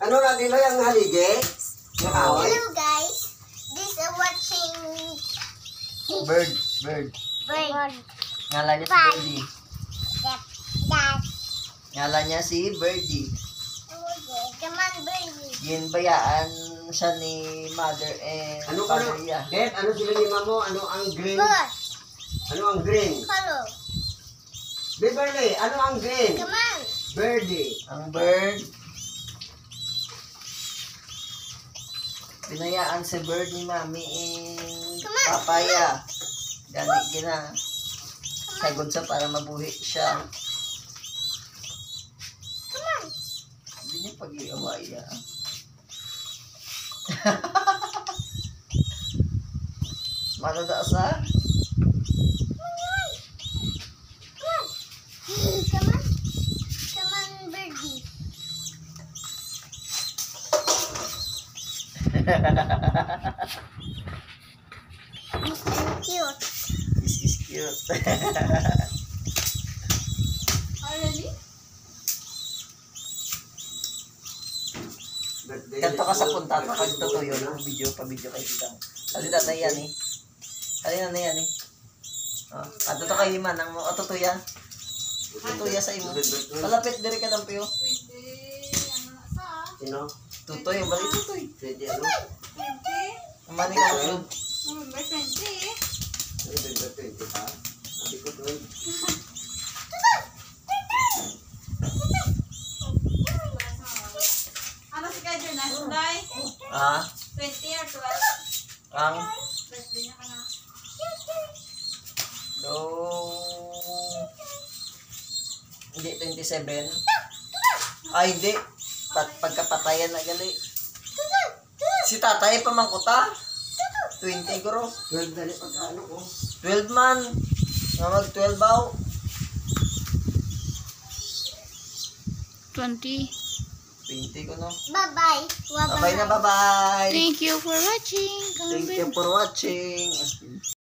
Ano na nila yung haligi? Nakaway? Hello guys, this is watching Bird. bird. Ngalan niya si Bye. Birdie. That. Ngalan niya si Birdie. Come on, birdie. Ginbayaan siya ni Mother and Ano Father ano? niya. Dad, ano sila ni Mamo? Ano ang green? Bird. Ano ang green? Hello. Beverly, ano ang green? Come on. Birdie. Ang bird. Binayaan si Bird ni Mami and Come on, Papaya. Ganit gina. Sagod sa para mabuhi siya. Come on. Hindi niya pag-iawaya. Matataas ha? Come on. Come on, birdie. This is cute. This is cute. Already? Ganto ka sa punta to pag tutuyo ng video kay Titang. Alita na yan eh. Alina na yan eh. Oh, ato to kay Himan ang mga tutuya. Tutuya sa imo. Malapit diri ka dampiyo. Sino? Tutoy, bali tutoy. Pwede ano? Mani ka na. Ano Beverly 20 pa? Sabi ko 12. Ano si Kajo na? Sunday? Ah, 20 or 12? ang Birthday niya ka na. do hindi 27. Ay, hindi. Pagkapatayan na gali. Si tatay pamangkuta. 20 guro. 12 dali pagka ano ko. 12 man. Nga mag 12 baw. 20. 20 ko no. Bye-bye. Bye na, bye-bye. Thank you for watching. Thank you for watching.